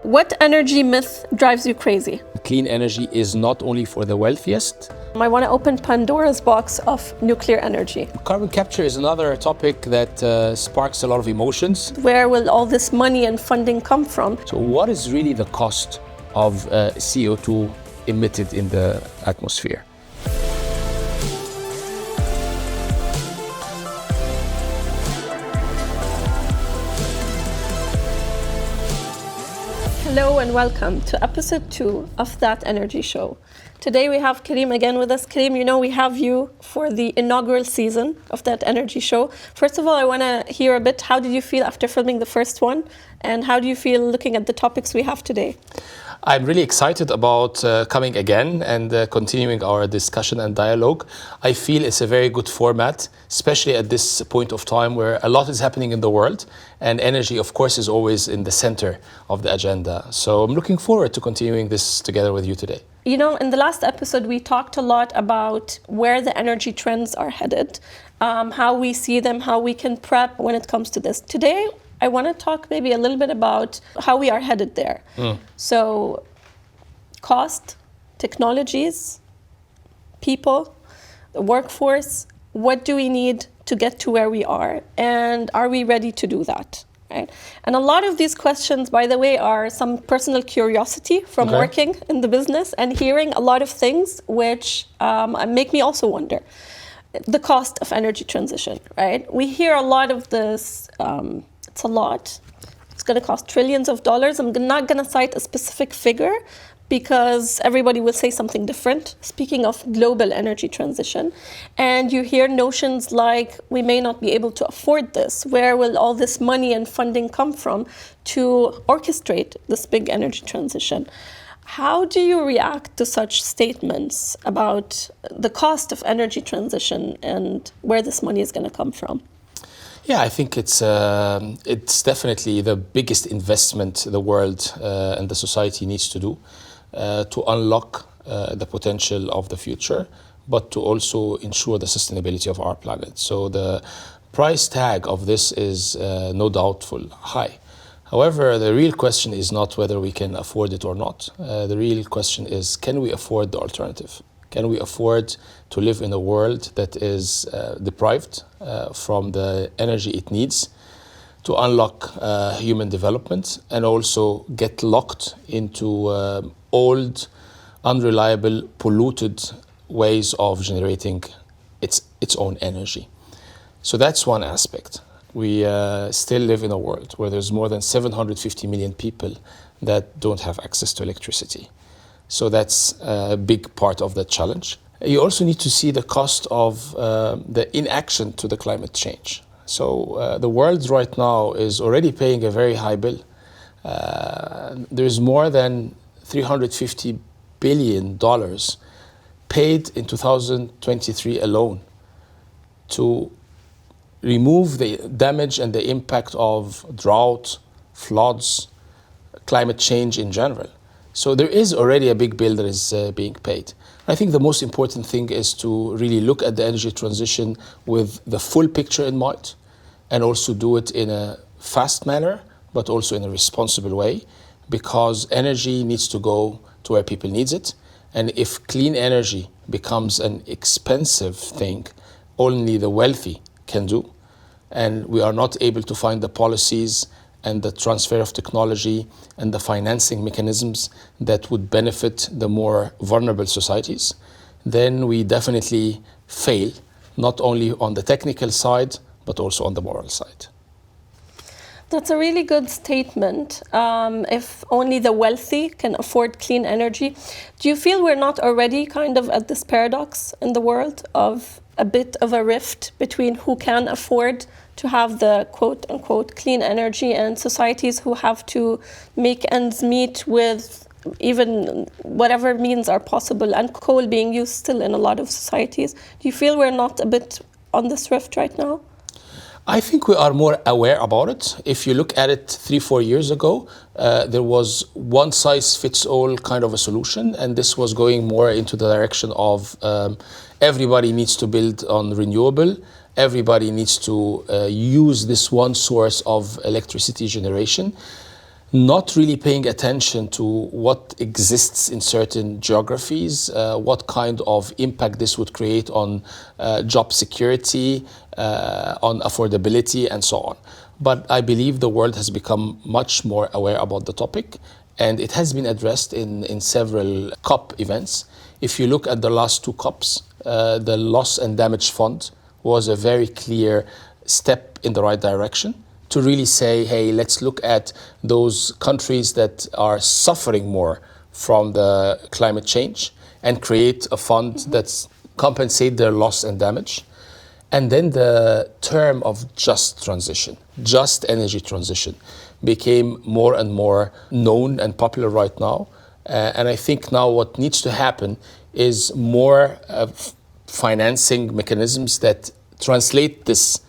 What energy myth drives you crazy? Clean energy is not only for the wealthiest. I want to open Pandora's box of nuclear energy. Carbon capture is another topic that sparks a lot of emotions. Where will all this money and funding come from? So what is really the cost of CO2 emitted in the atmosphere? Hello and welcome to episode 2 of That Energy Show. Today we have Karim again with us. Karim, we have you for the inaugural season of That Energy Show. First of all, I want to hear a bit, how did you feel after filming the first one? And how do you feel looking at the topics we have today? I'm really excited about coming again and continuing our discussion and dialogue. I feel it's a very good format, especially at this point of time where a lot is happening in the world, and energy, of course, is always in the center of the agenda. So I'm looking forward to continuing this together with you today. In the last episode, we talked a lot about where the energy trends are headed, how we see them, how we can prep when it comes to this. Today, I want to talk maybe a little bit about how we are headed there. So, cost, technologies, people, the workforce, what do we need to get to where we are? And are we ready to do that? Right? And a lot of these questions, by the way, are some personal curiosity from working in the business and hearing a lot of things which make me also wonder. The cost of energy transition, right? We hear a lot of this. It's a lot. It's going to cost trillions of dollars. I'm not going to cite a specific figure because everybody will say something different. Speaking of global energy transition, and you hear notions like we may not be able to afford this. Where will all this money and funding come from to orchestrate this big energy transition? How do you react to such statements about the cost of energy transition and where this money is going to come from? Yeah, I think it's definitely the biggest investment the world and the society needs to do to unlock the potential of the future, but to also ensure the sustainability of our planet. So the price tag of this is no doubtful high. However, the real question is not whether we can afford it or not. The real question is, can we afford the alternative? Can we afford to live in a world that is deprived from the energy it needs to unlock human development and also get locked into old, unreliable, polluted ways of generating its own energy? So that's one aspect. We still live in a world where there's more than 750 million people that don't have access to electricity. So that's a big part of the challenge. You also need to see the cost of the inaction to the climate change. So the world right now is already paying a very high bill. There's more than $350 billion paid in 2023 alone to remove the damage and the impact of drought, floods, climate change in general. So there is already a big bill that is being paid. I think the most important thing is to really look at the energy transition with the full picture in mind and also do it in a fast manner, but also in a responsible way, because energy needs to go to where people need it. And if clean energy becomes an expensive thing, only the wealthy can do, and we are not able to find the policies and the transfer of technology and the financing mechanisms that would benefit the more vulnerable societies, then we definitely fail, not only on the technical side, but also on the moral side. That's a really good statement. If only the wealthy can afford clean energy. Do you feel we're not already kind of at this paradox in the world of a bit of a rift between who can afford to have the quote-unquote clean energy and societies who have to make ends meet with even whatever means are possible, and coal being used still in a lot of societies? Do you feel we're not a bit on this rift right now? I think we are more aware about it. If you look at it 3-4 years ago, there was one size fits all kind of a solution, and this was going more into the direction of everybody needs to build on renewable, everybody needs to use this one source of electricity generation. not really paying attention to what exists in certain geographies, what kind of impact this would create on job security, on affordability, and so on. But I believe the world has become much more aware about the topic, and it has been addressed in several COP events. If you look at the last two COPs, the Loss and Damage Fund was a very clear step in the right direction to really say, hey, let's look at those countries that are suffering more from the climate change and create a fund that's compensate their loss and damage. And then the term of just transition, just energy transition, became more and more known and popular right now. And I think now what needs to happen is more financing mechanisms that translate this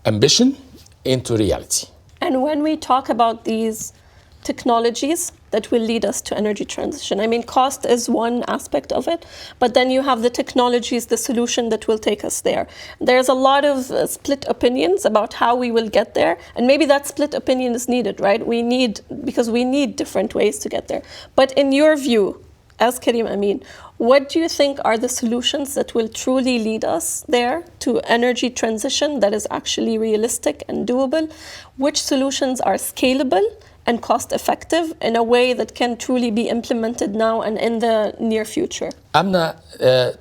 ambition into reality. And when we talk about these technologies that will lead us to energy transition, I mean, cost is one aspect of it, but then you have the technologies, the solution that will take us there. There's a lot of split opinions about how we will get there, and maybe that split opinion is needed, right? Because we need different ways to get there. But in your view, as Karim Amin, what do you think are the solutions that will truly lead us there to energy transition that is actually realistic and doable? Which solutions are scalable and cost effective in a way that can truly be implemented now and in the near future? Amna,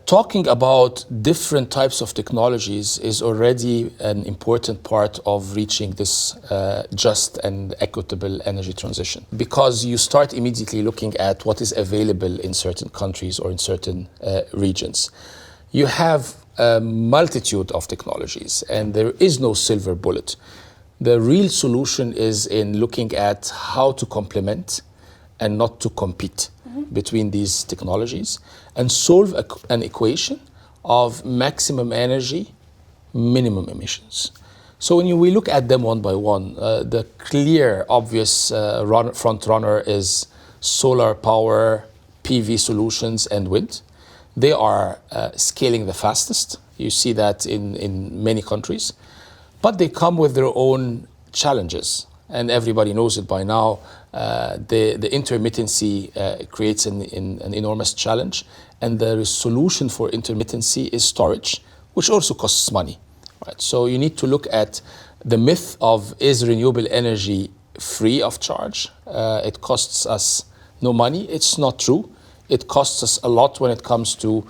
talking about different types of technologies is already an important part of reaching this just and equitable energy transition, because you start immediately looking at what is available in certain countries or in certain regions. You have a multitude of technologies and there is no silver bullet. The real solution is in looking at how to complement and not to compete between these technologies and solve an equation of maximum energy, minimum emissions. So when we look at them one by one, the clear, obvious front runner is solar power, PV solutions, and wind. They are scaling the fastest. You see that in many countries. But they come with their own challenges, and everybody knows it by now. The intermittency creates an enormous challenge, and the solution for intermittency is storage, which also costs money. Right? So you need to look at the myth of, is renewable energy free of charge? It costs us no money. It's not true. It costs us a lot when it comes to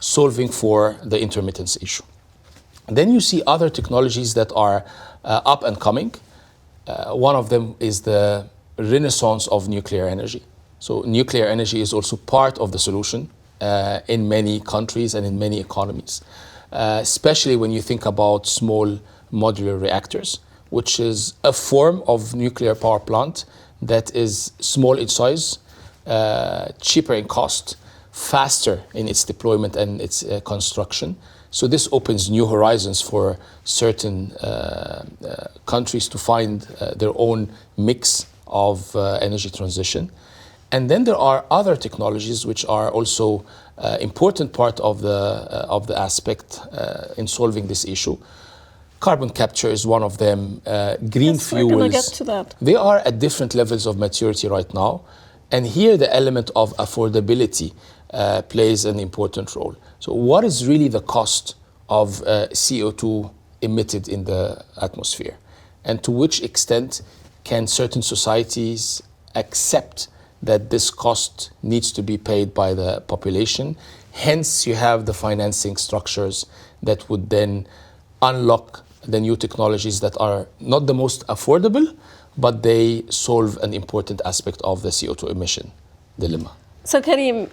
solving for the intermittency issue. Then you see other technologies that are up and coming. One of them is the renaissance of nuclear energy. So nuclear energy is also part of the solution in many countries and in many economies, especially when you think about small modular reactors, which is a form of nuclear power plant that is small in size, cheaper in cost, faster in its deployment and its construction. So this opens new horizons for certain countries to find their own mix of energy transition. And then there are other technologies which are also important part of the aspect in solving this issue. Carbon capture is one of them. Green fuels. We're going to get to that. They are at different levels of maturity right now. And here the element of affordability plays an important role. So what is really the cost of CO2 emitted in the atmosphere? And to which extent can certain societies accept that this cost needs to be paid by the population? Hence, you have the financing structures that would then unlock the new technologies that are not the most affordable, but they solve an important aspect of the CO2 emission dilemma. So Karim,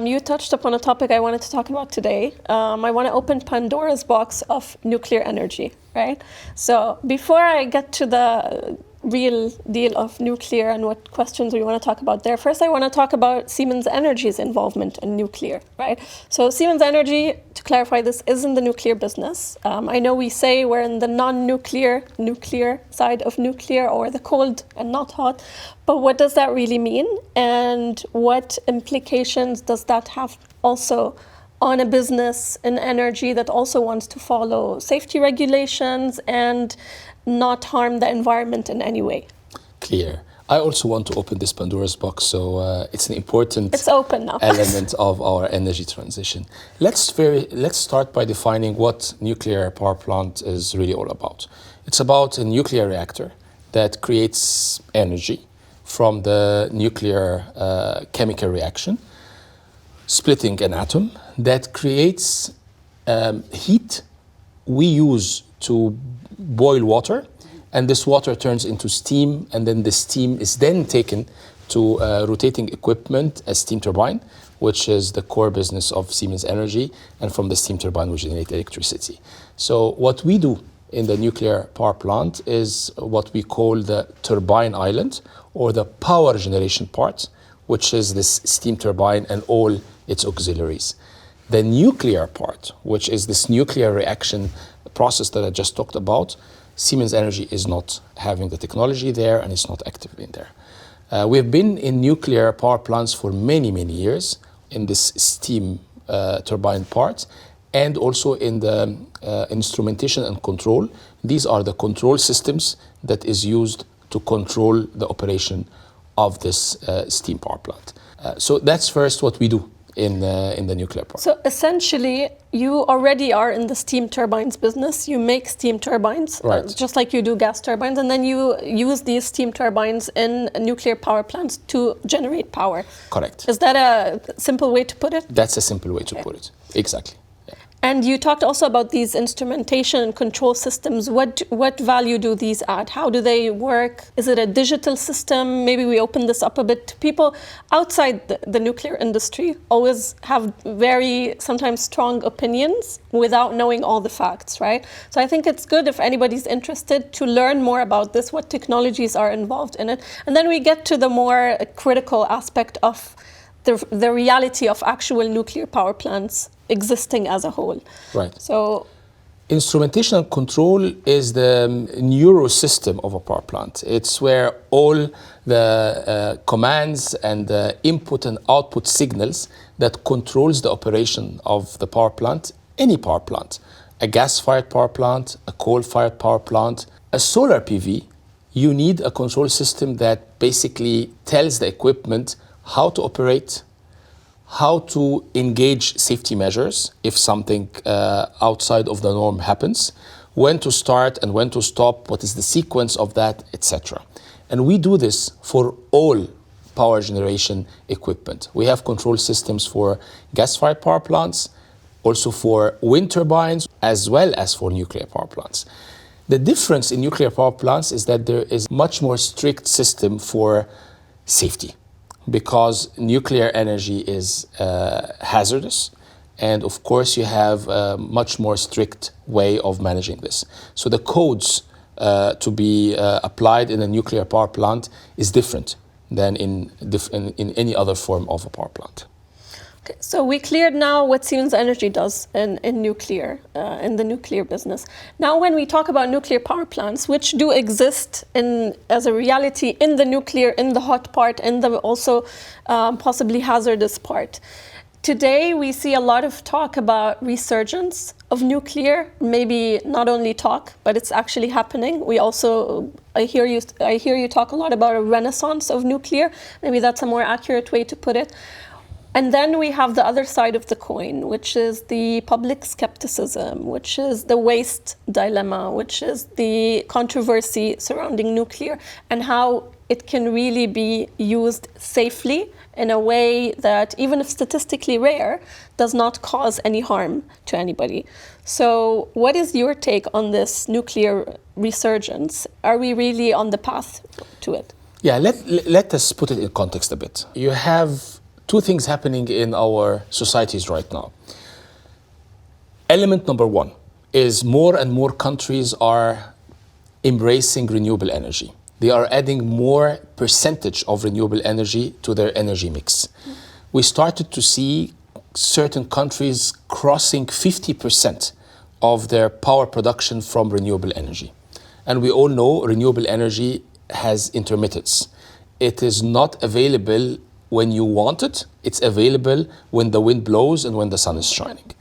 you touched upon a topic I wanted to talk about today. I want to open Pandora's box of nuclear energy, right? So before I get to the real deal of nuclear and what questions we want to talk about there, first I want to talk about Siemens Energy's involvement in nuclear, right? So Siemens Energy, to clarify this, is in the nuclear business. I know we say we're in the non-nuclear, nuclear side of nuclear, or the cold and not hot, but what does that really mean? And what implications does that have also on a business in energy that also wants to follow safety regulations and not harm the environment in any way? Clear. I also want to open this Pandora's box, so it's an important It's open now. element of our energy transition. Let's start by defining what nuclear power plant is really all about. It's about a nuclear reactor that creates energy from the nuclear chemical reaction, splitting an atom that creates heat we use to boil water, and this water turns into steam, and then the steam is then taken to rotating equipment, a steam turbine, which is the core business of Siemens Energy, and from the steam turbine we generate electricity. So what we do in the nuclear power plant is what we call the turbine island, or the power generation part, which is this steam turbine and all its auxiliaries. The nuclear part, which is this nuclear reaction process that I just talked about, Siemens Energy is not having the technology there and it's not active in there. We have been in nuclear power plants for many, many years in this steam turbine part, and also in the instrumentation and control. These are the control systems that is used to control the operation of this steam power plant. So that's first what we do in the nuclear power. So essentially, you already are in the steam turbines business. You make steam turbines, Right. Just like you do gas turbines, and then you use these steam turbines in nuclear power plants to generate power. Correct. Is that a simple way to put it? That's a simple way to put it. Exactly. Yeah. And you talked also about these instrumentation and control systems. What value do these add? How do they work? Is it a digital system? Maybe we open this up a bit. People outside the nuclear industry always have very sometimes strong opinions without knowing all the facts, right? So I think it's good if anybody's interested to learn more about this, what technologies are involved in it. And then we get to the more critical aspect of the reality of actual nuclear power plants existing as a whole. Right. So Instrumentation and control is the neuro system of a power plant. It's where all the commands and the input and output signals that controls the operation of the power plant, any power plant, a gas-fired power plant, a coal-fired power plant, a solar PV, you need a control system that basically tells the equipment how to operate, how to engage safety measures if something outside of the norm happens, when to start and when to stop, what is the sequence of that, etc. And we do this for all power generation equipment. We have control systems for gas-fired power plants, also for wind turbines, as well as for nuclear power plants. The difference in nuclear power plants is that there is much more strict system for safety, because nuclear energy is hazardous, and of course you have a much more strict way of managing this. So the codes to be applied in a nuclear power plant is different than in any other form of a power plant. okay, so we cleared now what Siemens Energy does in nuclear, in the nuclear business. Now when we talk about nuclear power plants, which do exist as a reality in the nuclear, in the hot part, and the also possibly hazardous part. Today we see a lot of talk about resurgence of nuclear, maybe not only talk, but it's actually happening. I hear you talk a lot about a renaissance of nuclear. Maybe that's a more accurate way to put it. And then we have the other side of the coin, which is the public skepticism, which is the waste dilemma, which is the controversy surrounding nuclear and how it can really be used safely in a way that, even if statistically rare, does not cause any harm to anybody. So what is your take on this nuclear resurgence? Are we really on the path to it? Yeah, let us put it in context a bit. You have two things happening in our societies right now. Element number one is more and more countries are embracing renewable energy. They are adding more percentage of renewable energy to their energy mix. We started to see certain countries crossing 50% of their power production from renewable energy. And we all know renewable energy has intermittence. It is not available when you want it. It's available when the wind blows and when the sun is shining.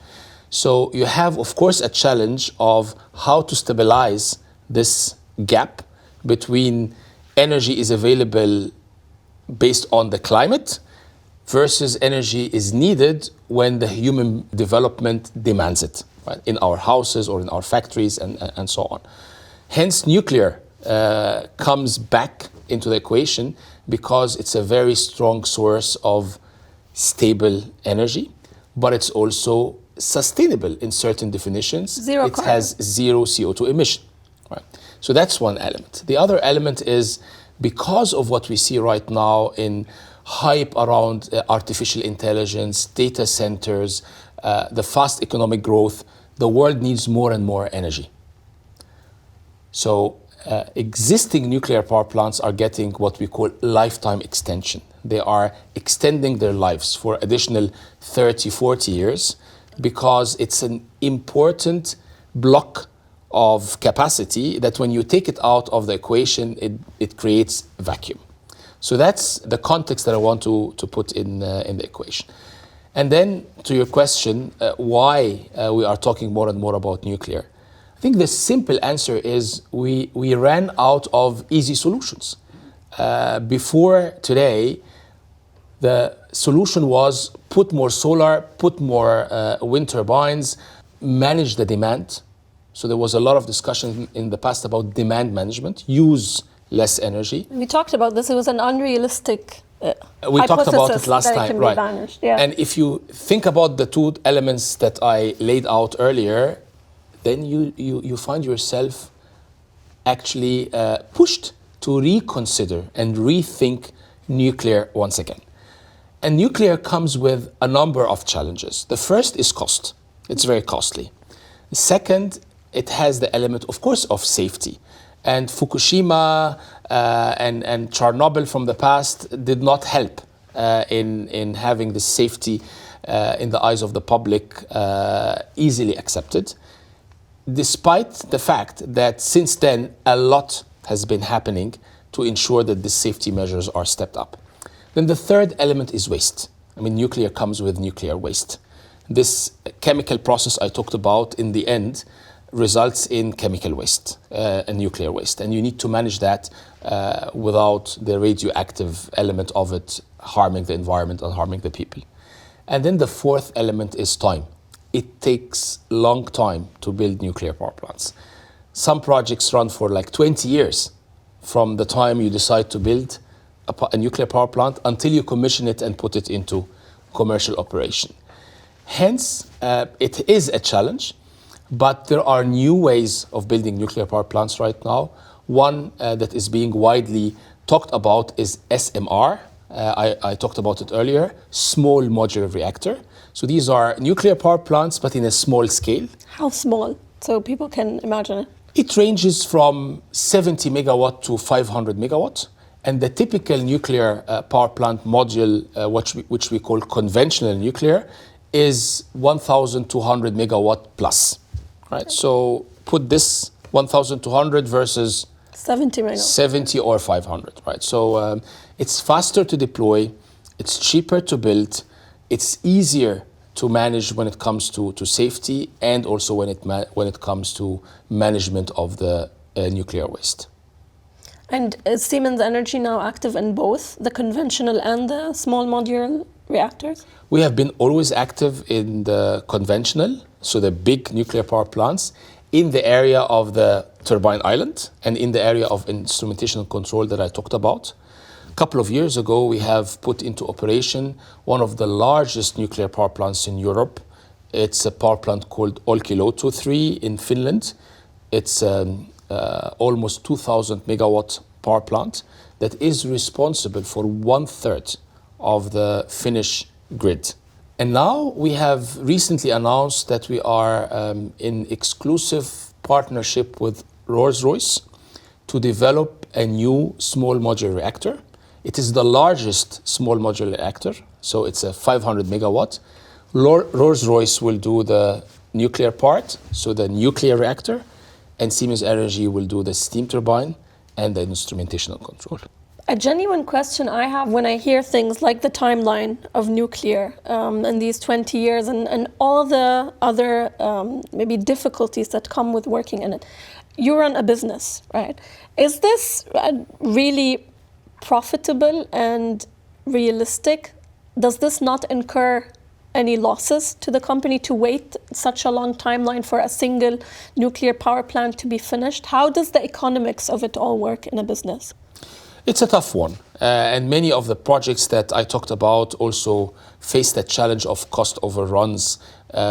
So you have, of course, a challenge of how to stabilize this gap between energy is available based on the climate versus energy is needed when the human development demands it, right? In our houses or in our factories and so on. Hence, nuclear comes back into the equation because it's a very strong source of stable energy, but it's also sustainable in certain definitions. Zero it carbon. has zero CO2 emission, right? So that's one element. The other element is because of what we see right now in hype around artificial intelligence, data centers, the fast economic growth, the world needs more and more energy. So existing nuclear power plants are getting what we call lifetime extension. They are extending their lives for additional 30, 40 years because it's an important block of capacity that when you take it out of the equation, it creates vacuum. So that's the context that I want to put in the equation. And then to your question, why we are talking more and more about nuclear. I think the simple answer is we ran out of easy solutions. Before today, the solution was put more solar, put more wind turbines, manage the demand. So there was a lot of discussion in the past about demand management, use less energy. We talked about this. It was an unrealistic we talked about it last that time, it can right? Be managed, yeah. And if you think about the two elements that I laid out earlier, then you find yourself actually pushed to reconsider and rethink nuclear once again. And nuclear comes with a number of challenges. The first is cost. It's very costly. The second, it has the element, of course, of safety. And Fukushima and Chernobyl from the past did not help in having the safety in the eyes of the public easily accepted, despite the fact that since then a lot has been happening to ensure that the safety measures are stepped up. Then the third element is waste. I mean, nuclear comes with nuclear waste. This chemical process I talked about in the end results in chemical waste and nuclear waste. And you need to manage that without the radioactive element of it harming the environment and harming the people. And then the fourth element is time. It takes a long time to build nuclear power plants. Some projects run for like 20 years from the time you decide to build a nuclear power plant until you commission it and put it into commercial operation. Hence, it is a challenge, but there are new ways of building nuclear power plants right now. One that is being widely talked about is SMR. I talked about it earlier, small modular reactor. So these are nuclear power plants, but in a small scale. How small? So people can imagine it. It ranges from 70 megawatt to 500 megawatt. And the typical nuclear power plant module, which we call conventional nuclear, is 1,200 megawatt plus. Right? Okay. So put this 1,200 versus 70 megawatt. 70 or 500, right? So it's faster to deploy, it's cheaper to build, it's easier to manage when it comes to safety, and also when it comes to management of the nuclear waste. And is Siemens Energy now active in both the conventional and the small modular reactors? We have been always active in the conventional, so the big nuclear power plants, in the area of the turbine island and in the area of instrumentation and control that I talked about. A couple of years ago, we have put into operation one of the largest nuclear power plants in Europe. It's a power plant called Olkiluoto 3 in Finland. It's almost 2,000 megawatt power plant that is responsible for 1/3 of the Finnish grid. And now we have recently announced that we are in exclusive partnership with Rolls-Royce to develop a new small modular reactor. It is the largest small modular reactor, so it's a 500 megawatt. Rolls-Royce will do the nuclear part, so the nuclear reactor, and Siemens Energy will do the steam turbine and the instrumentation and control. A genuine question I have when I hear things like the timeline of nuclear and these 20 years and all the other maybe difficulties that come with working in it. you run a business, right? Is this really profitable and realistic? Does this not incur any losses to the company to wait such a long timeline for a single nuclear power plant to be finished? How does the economics of it all work in a business? It's a tough one. And many of the projects that I talked about also face the challenge of cost overruns,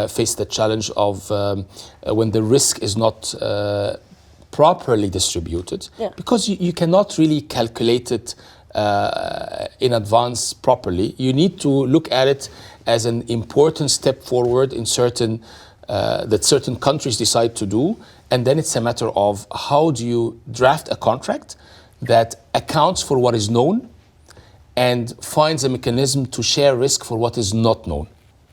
face the challenge of when the risk is not properly distributed. Yeah. Because you cannot really calculate it in advance properly. You need to look at it as an important step forward in certain countries decide to do. And then it's a matter of how do you draft a contract that accounts for what is known and finds a mechanism to share risk for what is not known.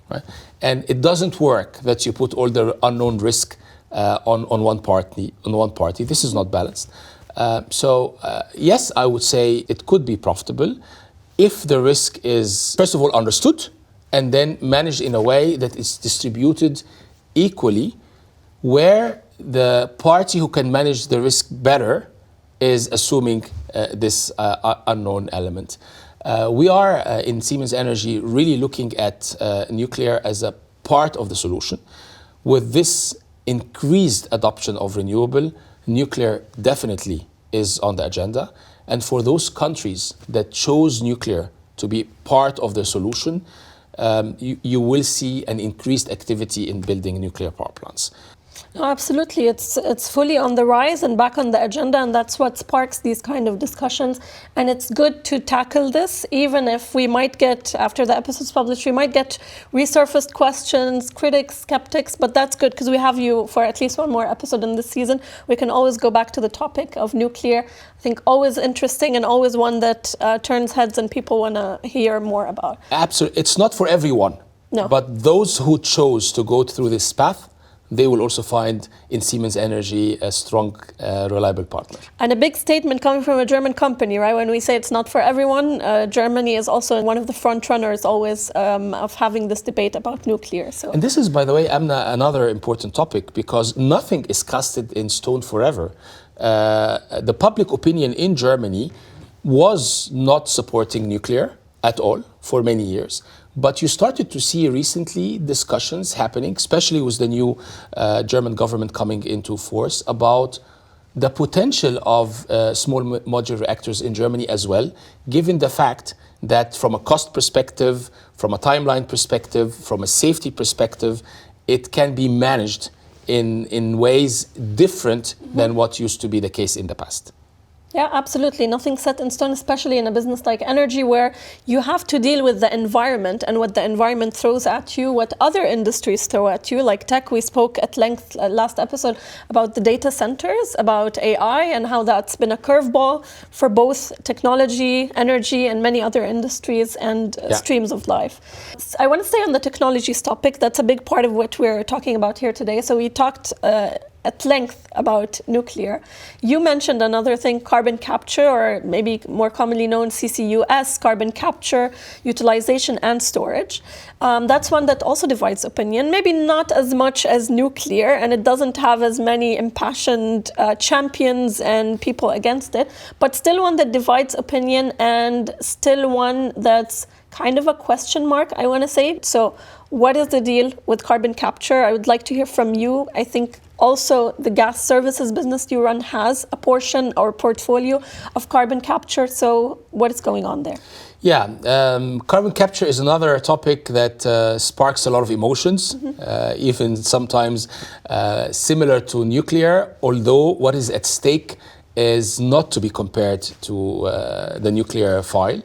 Right? And it doesn't work that you put all the unknown risk on one party. This is not balanced. Yes, I would say it could be profitable if the risk is, first of all, understood and then managed in a way that is distributed equally, where the party who can manage the risk better is assuming this unknown element. We are in Siemens Energy really looking at nuclear as a part of the solution. With this increased adoption of renewable, nuclear definitely is on the agenda. And for those countries that chose nuclear to be part of the solution, you will see an increased activity in building nuclear power plants. No, absolutely. It's fully on the rise and back on the agenda, and that's what sparks these kind of discussions. And it's good to tackle this, even if we might get, after the episode's published, we might get resurfaced questions, critics, skeptics, but that's good because we have you for at least one more episode in this season. We can always go back to the topic of nuclear. I think always interesting and always one that turns heads and people want to hear more about. Absolutely. It's not for everyone. No. But those who chose to go through this path, they will also find in Siemens Energy a strong, reliable partner. And a big statement coming from a German company, right? When we say it's not for everyone, Germany is also one of the front runners always of having this debate about nuclear. So. And this is, by the way, Amna, another important topic because nothing is casted in stone forever. The public opinion in Germany was not supporting nuclear at all for many years. But you started to see recently discussions happening, especially with the new German government coming into force, about the potential of small modular reactors in Germany as well, given the fact that from a cost perspective, from a timeline perspective, from a safety perspective, it can be managed in ways different than what used to be the case in the past. Yeah, absolutely. Nothing set in stone, especially in a business like energy, where you have to deal with the environment and what the environment throws at you, what other industries throw at you. Like tech, we spoke at length last episode about the data centers, about AI, and how that's been a curveball for both technology, energy, and many other industries and streams of life. I want to stay on the technologies topic. That's a big part of what we're talking about here today. So we talked at length about nuclear. You mentioned another thing, carbon capture, or maybe more commonly known CCUS, carbon capture, utilization and storage. That's one that also divides opinion, maybe not as much as nuclear, and it doesn't have as many impassioned champions and people against it, but still one that divides opinion and still one that's kind of a question mark, I want to say. So what is the deal with carbon capture? I would like to hear from you. I think also the gas services business you run has a portion or portfolio of carbon capture. So what is going on there? Yeah, carbon capture is another topic that sparks a lot of emotions, even sometimes similar to nuclear, although what is at stake is not to be compared to the nuclear file.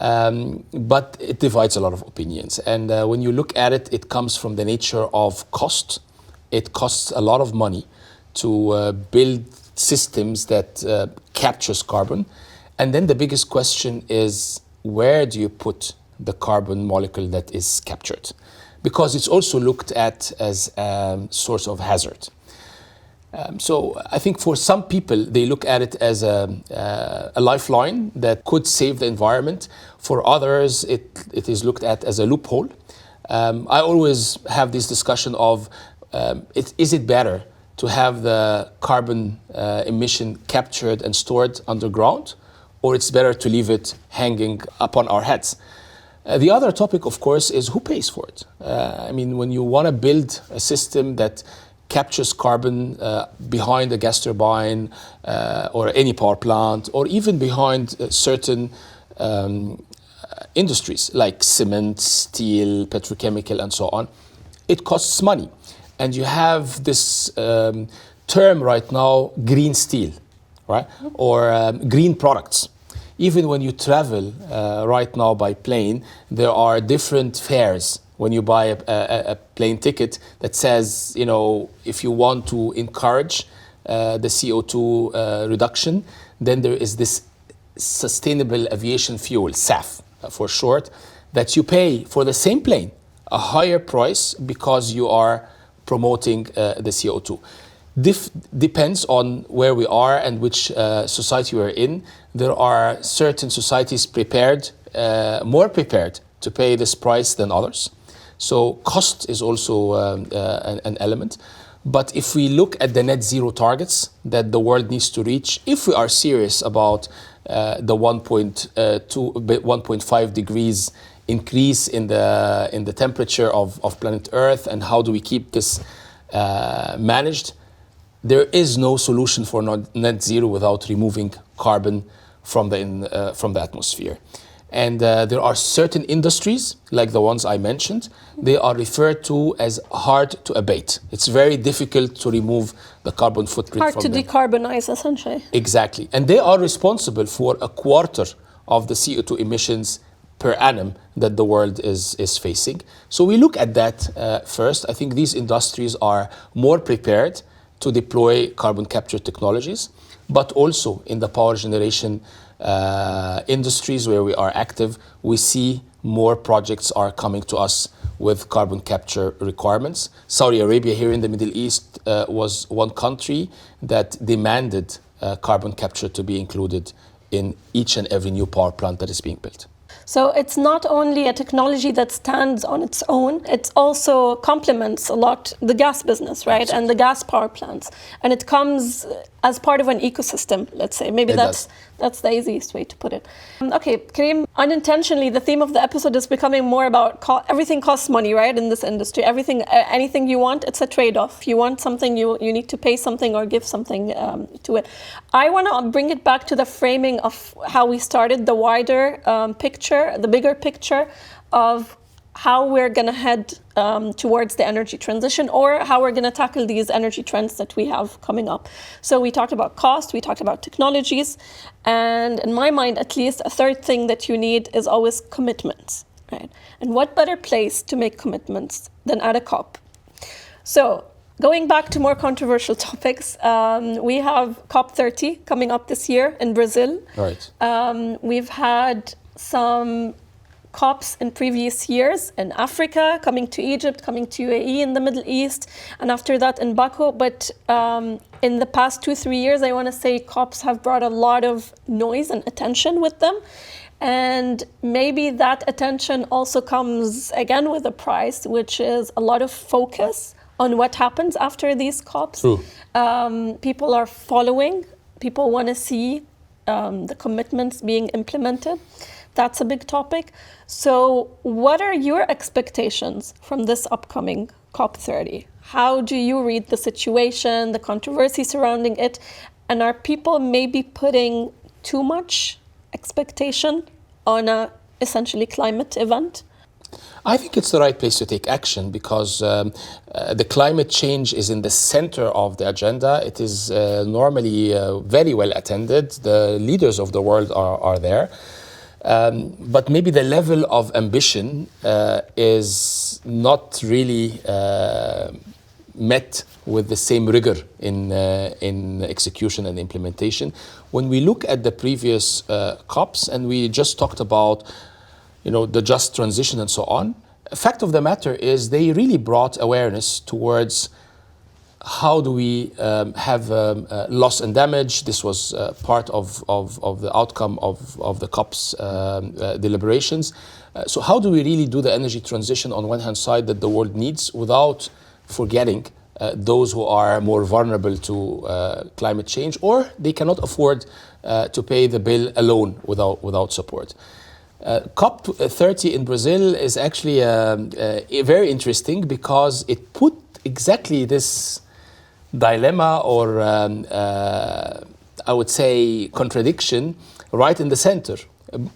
But it divides a lot of opinions. And when you look at it, it comes from the nature of cost. It costs a lot of money to build systems that captures carbon. And then the biggest question is, where do you put the carbon molecule that is captured? Because it's also looked at as a source of hazard. So I think for some people, they look at it as a lifeline that could save the environment. For others, it is looked at as a loophole. I always have this discussion of, is it better to have the carbon emission captured and stored underground, or it's better to leave it hanging upon our heads? The other topic, of course, is who pays for it. When you want to build a system that captures carbon behind a gas turbine or any power plant, or even behind certain industries like cement, steel, petrochemical, and so on, it costs money. And you have this term right now, green steel, right? Or green products. Even when you travel right now by plane, there are different fares. When you buy a plane ticket that says, if you want to encourage the CO2 reduction, then there is this sustainable aviation fuel, SAF for short, that you pay for the same plane a higher price because you are promoting the CO2. Depends on where we are and which society we're in. There are certain societies more prepared to pay this price than others. So cost is also an element. But if we look at the net zero targets that the world needs to reach, if we are serious about the 1.5 degrees increase in the temperature of planet Earth, and how do we keep this managed, there is no solution for net zero without removing carbon from the atmosphere. And there are certain industries, like the ones I mentioned, they are referred to as hard to abate. It's very difficult to remove the carbon footprint hard from to them. decarbonize, essentially. Exactly. And they are responsible for a quarter of the CO2 emissions per annum that the world is facing. So we look at that first. I think these industries are more prepared to deploy carbon capture technologies, but also in the power generation industries where we are active, we see more projects are coming to us with carbon capture requirements. Saudi Arabia here in the Middle East was one country that demanded carbon capture to be included in each and every new power plant that is being built. So it's not only a technology that stands on its own, it also complements a lot the gas business, right? Absolutely. And the gas power plants. And it comes as part of an ecosystem, let's say. Maybe that's the easiest way to put it. Okay, Karim, unintentionally, the theme of the episode is becoming more about everything costs money, right, in this industry. Anything you want, it's a trade-off. If you want something, you need to pay something or give something to it. I want to bring it back to the framing of how we started, the wider picture, the bigger picture of how we're going to head towards the energy transition, or how we're going to tackle these energy trends that we have coming up. So we talked about cost, we talked about technologies, and in my mind, at least, a third thing that you need is always commitments, right? And what better place to make commitments than at a COP? So going back to more controversial topics, we have COP30 coming up this year in Brazil. Right. We've had some COPs in previous years in Africa, coming to Egypt, coming to UAE in the Middle East, and after that in Baku. But in the past 2-3 years, I want to say COPs have brought a lot of noise and attention with them. And maybe that attention also comes again with a price, which is a lot of focus on what happens after these COPs. True. People are following. People want to see the commitments being implemented. That's a big topic. So what are your expectations from this upcoming COP30? How do you read the situation, the controversy surrounding it? And are people maybe putting too much expectation on a essentially climate event? I think it's the right place to take action because the climate change is in the center of the agenda. It is normally very well attended. The leaders of the world are there. But maybe the level of ambition is not really met with the same rigor in execution and implementation. When we look at the previous COPs, and we just talked about the just transition and so on, the fact of the matter is they really brought awareness towards how do we have loss and damage. This was part of the outcome of the COP's deliberations. So how do we really do the energy transition on one hand side that the world needs without forgetting those who are more vulnerable to climate change, or they cannot afford to pay the bill alone without support. COP30 in Brazil is actually very interesting because it put exactly this dilemma or I would say contradiction right in the center.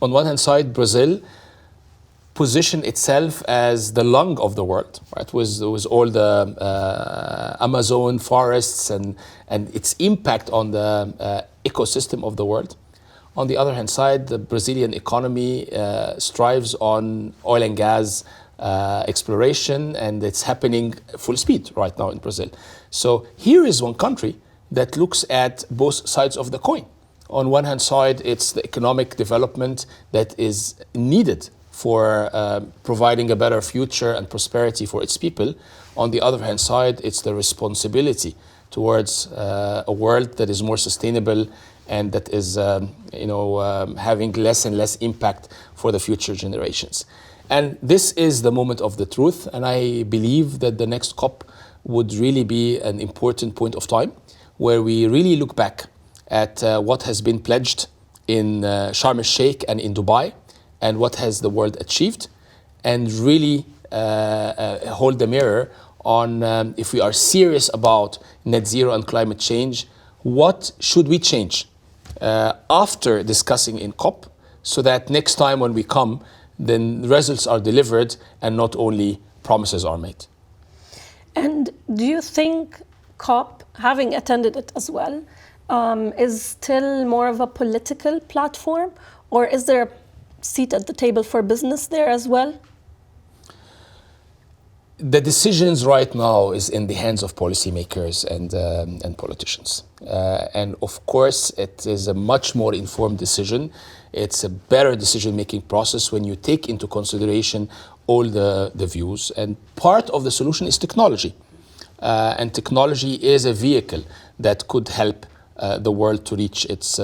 On one hand side, Brazil position itself as the lung of the world, right? With all the Amazon forests and its impact on the ecosystem of the world. On the other hand side, the Brazilian economy strives on oil and gas exploration, and it's happening full speed right now in Brazil. So here is one country that looks at both sides of the coin. On one hand side, it's the economic development that is needed for providing a better future and prosperity for its people. On the other hand side, it's the responsibility towards a world that is more sustainable and that is having less and less impact for the future generations. And this is the moment of the truth, and I believe that the next COP would really be an important point of time where we really look back at what has been pledged in Sharm el-Sheikh and in Dubai, and what has the world achieved, and really hold the mirror on if we are serious about net zero and climate change, what should we change after discussing in COP, so that next time when we come, then results are delivered and not only promises are made. And do you think COP, having attended it as well, is still more of a political platform, or is there a seat at the table for business there as well? The decisions right now is in the hands of policymakers and politicians. And of course, it is a much more informed decision. It's a better decision-making process when you take into consideration all the views. And part of the solution is technology. And technology is a vehicle that could help the world to reach its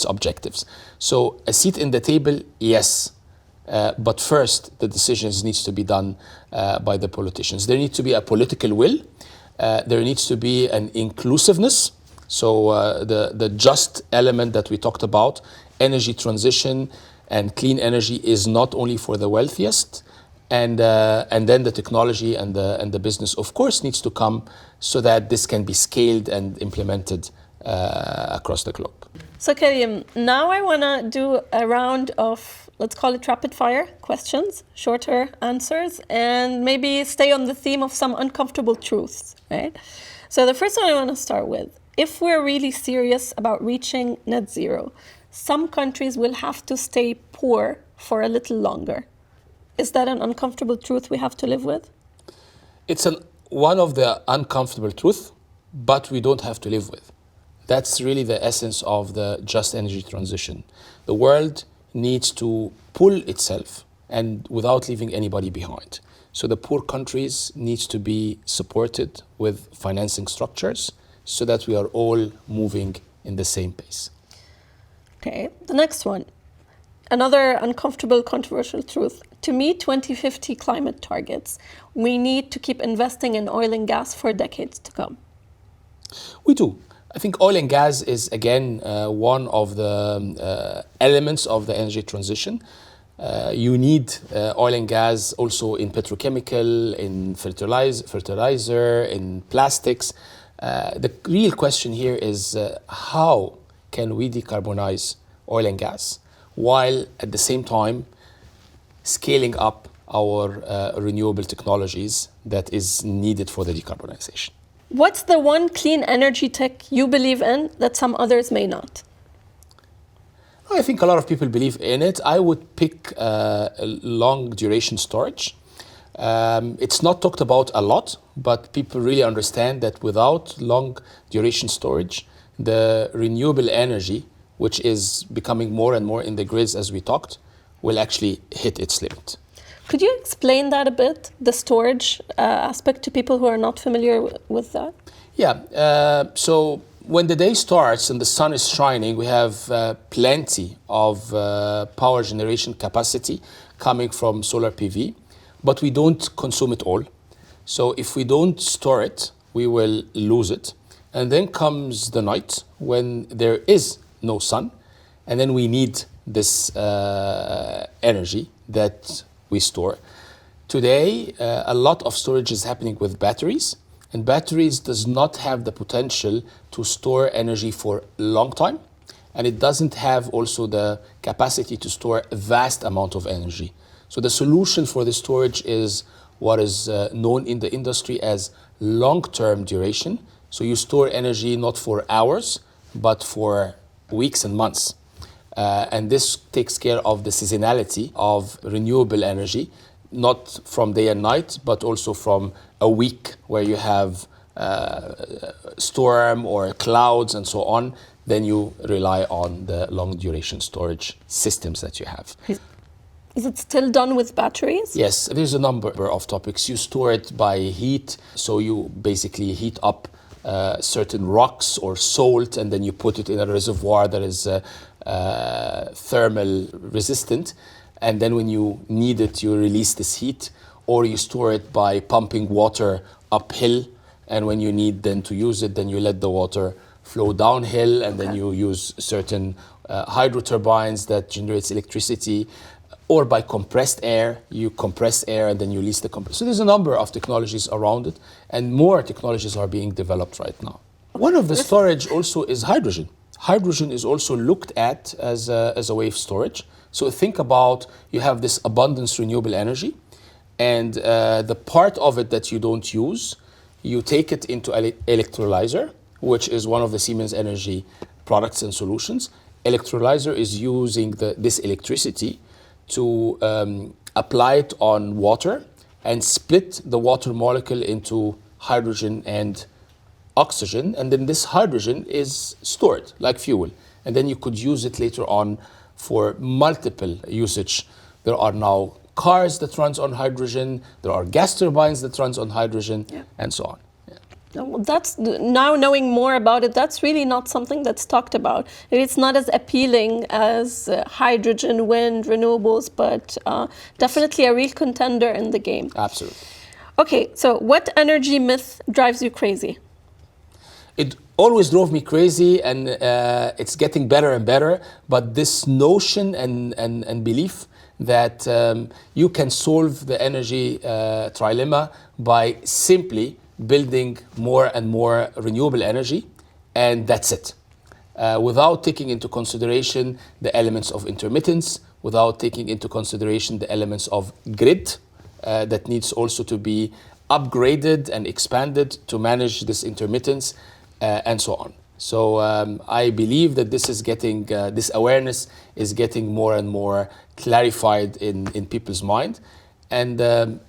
objectives. So a seat in the table, yes. But first, the decisions needs to be done by the politicians. There needs to be a political will. There needs to be an inclusiveness. So the just element that we talked about, energy transition and clean energy, is not only for the wealthiest. And then the technology and the business, of course, needs to come so that this can be scaled and implemented across the globe. So Karim, now I want to do a round of, let's call it rapid fire questions, shorter answers, and maybe stay on the theme of some uncomfortable truths, right? So the first one I want to start with, if we're really serious about reaching net zero, some countries will have to stay poor for a little longer. Is that an uncomfortable truth we have to live with? It's one of the uncomfortable truths, but we don't have to live with. That's really the essence of the just energy transition. The world needs to pull itself and without leaving anybody behind. So the poor countries needs to be supported with financing structures so that we are all moving in the same pace. Okay, the next one. Another uncomfortable, controversial truth. To meet 2050 climate targets, we need to keep investing in oil and gas for decades to come. We do. I think oil and gas is, again, one of the elements of the energy transition. You need oil and gas also in petrochemical, in fertilizer, in plastics. The real question here is how can we decarbonize oil and gas while at the same time scaling up our renewable technologies that is needed for the decarbonization. What's the one clean energy tech you believe in that some others may not? I think a lot of people believe in it. I would pick long duration storage. It's not talked about a lot, but people really understand that without long duration storage, the renewable energy, which is becoming more and more in the grids as we talked, will actually hit its limit. Could you explain that a bit, the storage aspect, to people who are not familiar with that? Yeah, so when the day starts and the sun is shining, we have plenty of power generation capacity coming from solar PV, but we don't consume it all. So if we don't store it, we will lose it. And then comes the night when there is no sun, and then we need this energy that we store. Today, a lot of storage is happening with batteries, and batteries does not have the potential to store energy for a long time, and it doesn't have also the capacity to store a vast amount of energy. So the solution for the storage is what is known in the industry as long-term duration. So you store energy not for hours, but for weeks and months. And this takes care of the seasonality of renewable energy, not from day and night, but also from a week where you have storm or clouds and so on. Then you rely on the long duration storage systems that you have. Is it still done with batteries? Yes, there's a number of topics. You store it by heat, so you basically heat up certain rocks or salt, and then you put it in a reservoir that is thermal resistant, and then when you need it, you release this heat, or you store it by pumping water uphill, and when you need then to use it, then you let the water flow downhill, and then you use certain hydro turbines that generates electricity, or by compressed air, you compress air and then you release the compressor. So there's a number of technologies around it, and more technologies are being developed right now. One of the storage also is hydrogen. Hydrogen is also looked at as a way of storage. So think about, you have this abundance renewable energy, and the part of it that you don't use, you take it into electrolyzer, which is one of the Siemens Energy products and solutions. Electrolyzer is using this electricity to apply it on water and split the water molecule into hydrogen and oxygen, and then this hydrogen is stored like fuel, and then you could use it later on for multiple usage. There are now cars that runs on hydrogen, there are gas turbines that runs on hydrogen, and so on. That's, now knowing more about it, that's really not something that's talked about. It's not as appealing as hydrogen, wind, renewables, but definitely a real contender in the game. Absolutely. Okay, so what energy myth drives you crazy? It always drove me crazy, and it's getting better and better, but this notion and belief that you can solve the energy trilemma by simply building more and more renewable energy, and that's it. Without taking into consideration the elements of intermittence, without taking into consideration the elements of grid that needs also to be upgraded and expanded to manage this intermittence, and so on. So I believe that this is getting, this awareness is getting more and more clarified in people's mind. And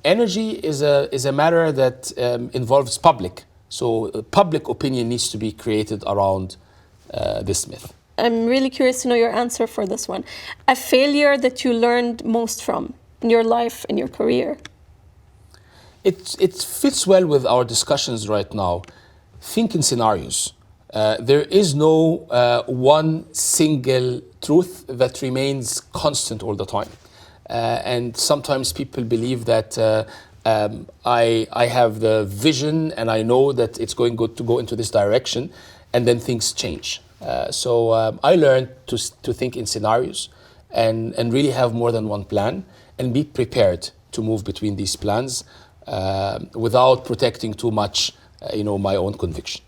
energy is a matter that involves public. So public opinion needs to be created around this myth. I'm really curious to know your answer for this one. A failure that you learned most from in your life, in your career? It fits well with our discussions right now. Think in scenarios. There is no one single truth that remains constant all the time. And sometimes people believe that I have the vision and I know that it's going to go into this direction, and then things change. So I learned to think in scenarios and really have more than one plan and be prepared to move between these plans without protecting too much my own conviction.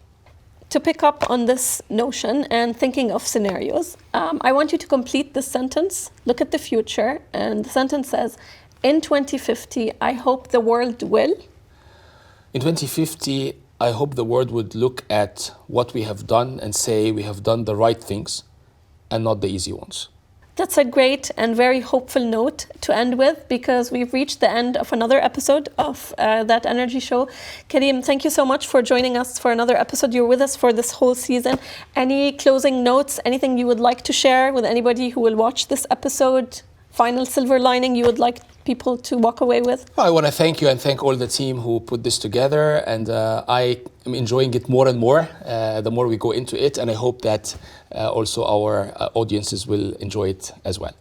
To pick up on this notion and thinking of scenarios, I want you to complete this sentence. Look at the future, and the sentence says, in 2050, I hope the world will. In 2050, I hope the world would look at what we have done and say we have done the right things and not the easy ones. That's a great and very hopeful note to end with, because we've reached the end of another episode of That Energy Show. Karim, thank you so much for joining us for another episode. You're with us for this whole season. Any closing notes, anything you would like to share with anybody who will watch this episode? Final silver lining you would like people to walk away with? I want to thank you and thank all the team who put this together, and I am enjoying it more and more the more we go into it, and I hope that also our audiences will enjoy it as well.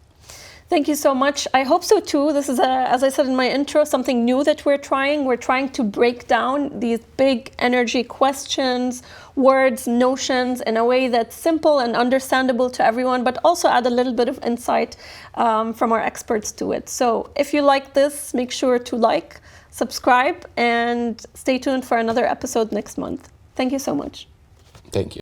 Thank you so much. I hope so too. This is, as I said in my intro, something new that we're trying. We're trying to break down these big energy questions, words, notions in a way that's simple and understandable to everyone, but also add a little bit of insight from our experts to it. So if you like this, make sure to like, subscribe, and stay tuned for another episode next month. Thank you so much. Thank you.